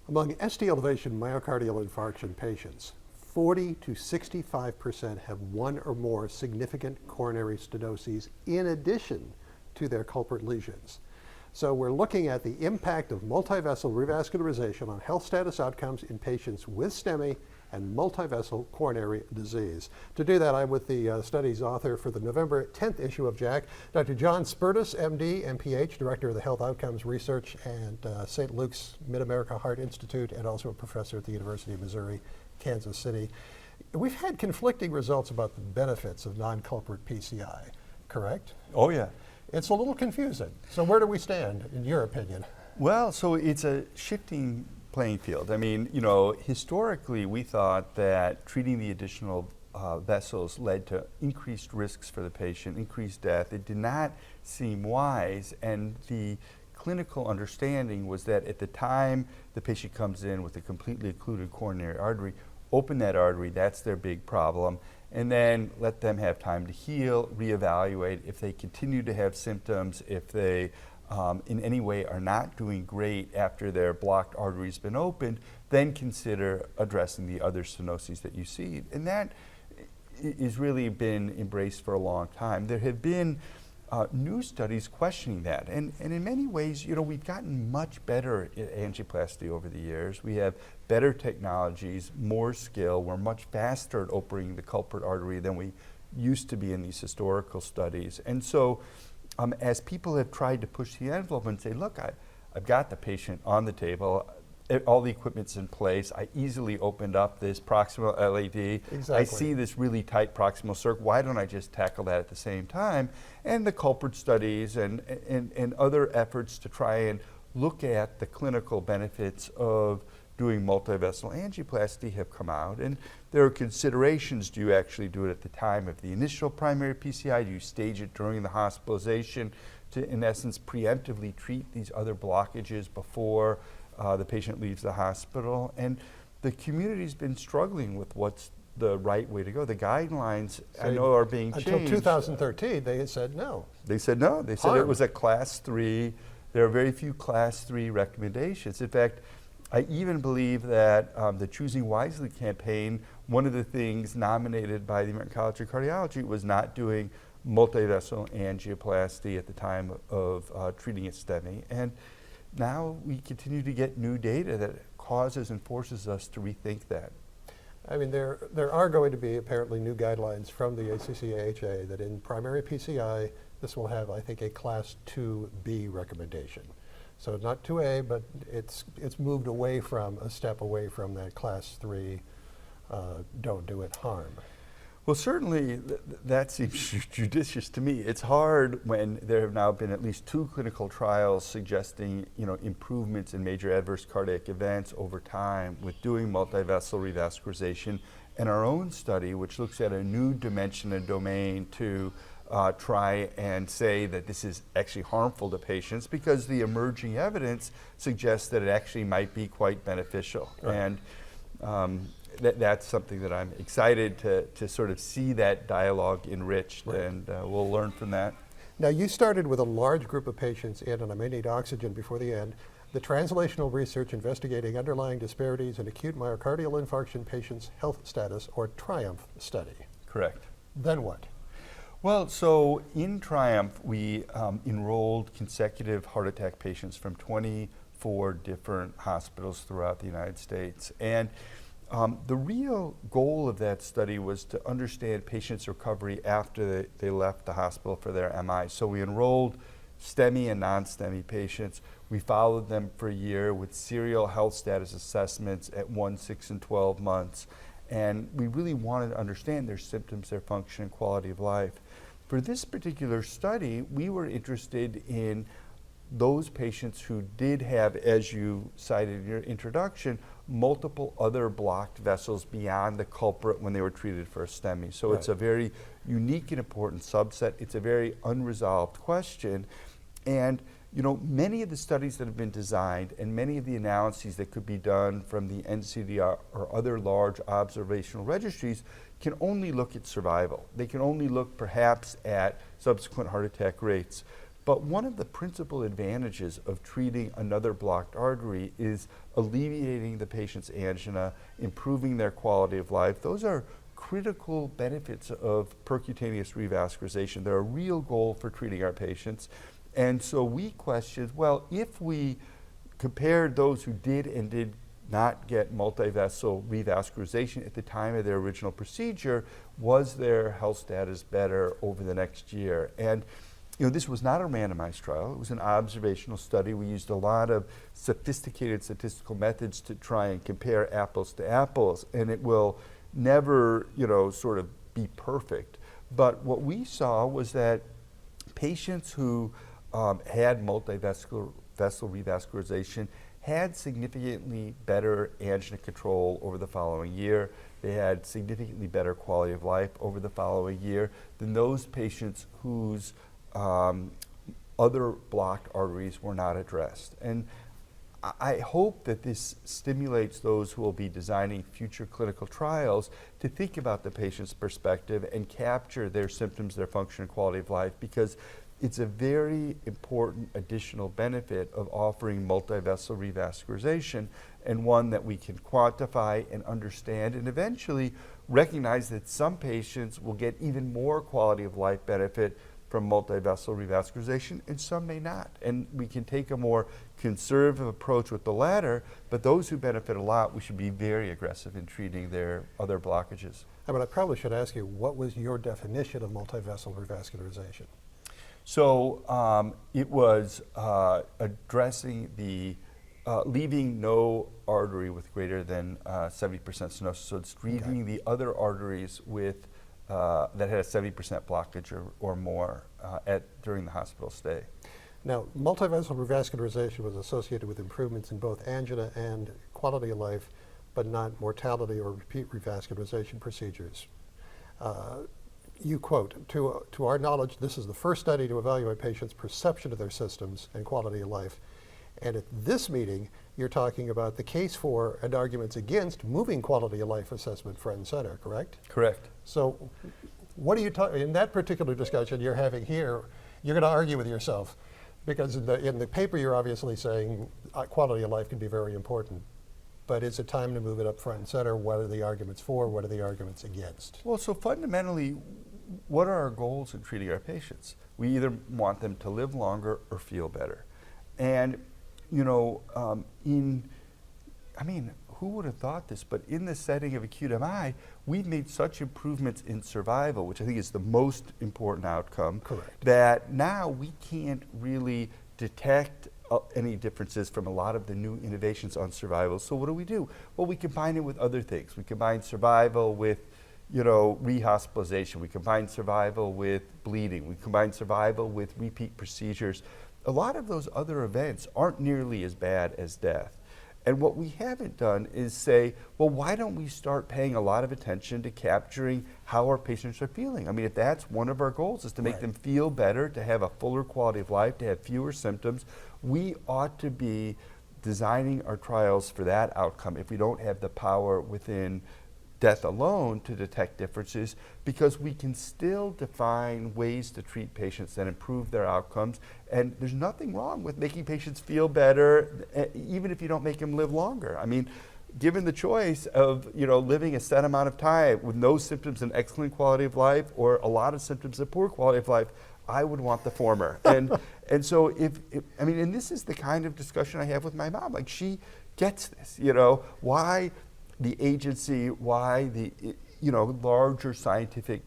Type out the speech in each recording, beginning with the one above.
Among ST elevation myocardial infarction patients, 40 to 65% have one or more significant coronary stenoses in addition to their culprit lesions. So we're looking at the impact of multivessel revascularization on health status outcomes in patients with STEMI and multivessel coronary disease. To do that, I'm with the study's author for the November 10th issue of JACC, Dr. John Spertus, MD, MPH, Director of the Health Outcomes Research at St. Luke's Mid-America Heart Institute, and also a professor at the University of Missouri, Kansas City. We've had conflicting results about the benefits of non-culprit PCI, correct? Oh, yeah. It's a little confusing. So where do we stand, in your opinion? Well, so it's a shifting playing field. I mean, you know, historically we thought that treating the additional vessels led to increased risks for the patient, increased death. It did not seem wise, and the clinical understanding was that at the time the patient comes in with a completely occluded coronary artery, open that artery, that's their big problem, and then let them have time to heal, reevaluate. If they continue to have symptoms, if they in any way are not doing great after their blocked artery's been opened, then consider addressing the other stenoses that you see. And that has really been embraced for a long time. There have been new studies questioning that. And in many ways, you know, we've gotten much better at angioplasty over the years. We have better technologies, more skill. We're much faster at opening the culprit artery than we used to be in these historical studies. And so as people have tried to push the envelope and say, look, I've got the patient on the table, all the equipment's in place, I easily opened up this proximal LAD, Exactly. I see this really tight proximal circ, why don't I just tackle that at the same time? And the culprit studies and other efforts to try and look at the clinical benefits of doing multivessel angioplasty have come out, and there are considerations. Do you actually do it at the time of the initial primary PCI? Do you stage it during the hospitalization to, in essence, preemptively treat these other blockages before the patient leaves the hospital? And the community's been struggling with what's the right way to go. The guidelines, I know, are being changed. Until 2013, they had said no. They said no. They said it was a class 3. There are very few class 3 recommendations. In fact, I even believe that the Choosing Wisely campaign, one of the things nominated by the American College of Cardiology was not doing multivessel angioplasty at the time of treating a STEMI. And now we continue to get new data that causes and forces us to rethink that. I mean, there are going to be apparently new guidelines from the ACC/AHA that in primary PCI, this will have, I think, a class 2B recommendation. So not 2A, but it's moved away from, a step away from that class 3, don't do it harm. Well, certainly that seems judicious to me. It's hard when there have now been at least 2 clinical trials suggesting, you know, improvements in major adverse cardiac events over time with doing multivessel revascularization, and our own study, which looks at a new dimension and domain to try and say that this is actually harmful to patients, because the emerging evidence suggests that it actually might be quite beneficial. Right. And that's something that I'm excited to sort of see that dialogue enriched, right. And we'll learn from that. Now, you started with a large group of patients in, and I may need oxygen before the end, the translational research investigating underlying disparities in acute myocardial infarction patients' health status, or TRIUMPH study. Correct. Then what? Well, so in TRIUMPH, we enrolled consecutive heart attack patients from 24 different hospitals throughout the United States. And the real goal of that study was to understand patients' recovery after they left the hospital for their MI. So we enrolled STEMI and non-STEMI patients. We followed them for a year with serial health status assessments at 1, 6, and 12 months. And we really wanted to understand their symptoms, their function, and quality of life. For this particular study, we were interested in those patients who did have, as you cited in your introduction, multiple other blocked vessels beyond the culprit when they were treated for a STEMI. So right. It's a very unique and important subset. It's a very unresolved question. And you know, many of the studies that have been designed and many of the analyses that could be done from the NCDR or other large observational registries can only look at survival. They can only look perhaps at subsequent heart attack rates. But one of the principal advantages of treating another blocked artery is alleviating the patient's angina, improving their quality of life. Those are critical benefits of percutaneous revascularization. They're a real goal for treating our patients. And so we questioned, well, if we compared those who did and did not get multivessel revascularization at the time of their original procedure, was their health status better over the next year? And this was not a randomized trial. It was an observational study. We used a lot of sophisticated statistical methods to try and compare apples to apples, and it will never, sort of be perfect. But what we saw was that patients who had multivessel revascularization had significantly better angina control over the following year. They had significantly better quality of life over the following year than those patients whose other blocked arteries were not addressed. And I hope that this stimulates those who will be designing future clinical trials to think about the patient's perspective and capture their symptoms, their function, and quality of life, because it's a very important additional benefit of offering multivessel revascularization, and one that we can quantify and understand, and eventually recognize that some patients will get even more quality of life benefit from multivessel revascularization, and some may not. And we can take a more conservative approach with the latter, but those who benefit a lot, we should be very aggressive in treating their other blockages. I probably should ask you, what was your definition of multivessel revascularization? So it was addressing the, leaving no artery with greater than 70% stenosis. So it's treating the other arteries with, that had a 70% blockage or more during the hospital stay. Now, multivessel revascularization was associated with improvements in both angina and quality of life, but not mortality or repeat revascularization procedures. You quote, to our knowledge, this is the first study to evaluate patients' perception of their systems and quality of life. And at this meeting, you're talking about the case for and arguments against moving quality of life assessment front and center, correct? Correct. So what are you talking, in that particular discussion you're having here, you're going to argue with yourself, because in the paper you're obviously saying quality of life can be very important. But is it time to move it up front and center? What are the arguments for? What are the arguments against? Well, so fundamentally, what are our goals in treating our patients? We either want them to live longer or feel better. And, who would have thought this? But in the setting of acute MI, we've made such improvements in survival, which I think is the most important outcome. Correct. That now we can't really detect any differences from a lot of the new innovations on survival. So what do? Well, we combine it with other things. We combine survival with rehospitalization. We combine survival with bleeding. We combine survival with repeat procedures. A lot of those other events aren't nearly as bad as death. And what we haven't done is say, well, why don't we start paying a lot of attention to capturing how our patients are feeling? If that's one of our goals, is to make them feel better, to have a fuller quality of life, to have fewer symptoms, we ought to be designing our trials for that outcome if we don't have the power within death alone to detect differences, because we can still define ways to treat patients that improve their outcomes. And there's nothing wrong with making patients feel better, even if you don't make them live longer. Given the choice of living a set amount of time with no symptoms and excellent quality of life, or a lot of symptoms and poor quality of life, I would want the former. And so and this is the kind of discussion I have with my mom. She gets this, why the agency, why the larger scientific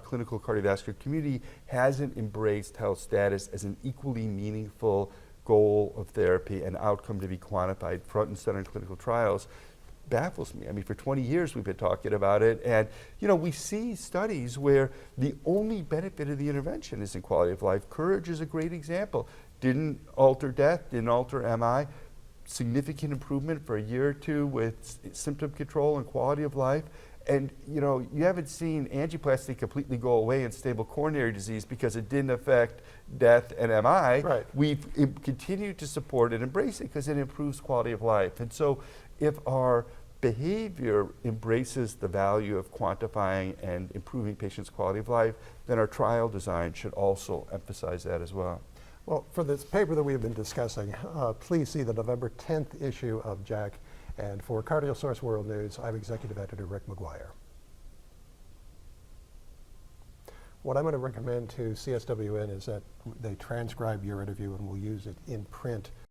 clinical cardiovascular community hasn't embraced health status as an equally meaningful goal of therapy and outcome to be quantified front and center in clinical trials baffles me. For 20 years we've been talking about it, and we see studies where the only benefit of the intervention is in quality of life. Courage is a great example. Didn't alter death, didn't alter MI. Significant improvement for a year or two with symptom control and quality of life. And you haven't seen angioplasty completely go away in stable coronary disease because it didn't affect death and MI. Right. We've continued to support and embrace it because it improves quality of life. And so if our behavior embraces the value of quantifying and improving patients' quality of life, then our trial design should also emphasize that as well. Well, for this paper that we've been discussing, please see the November 10th issue of JACC. And for CardioSource World News, I'm Executive Editor Rick McGuire. What I'm going to recommend to CSWN is that they transcribe your interview and we'll use it in print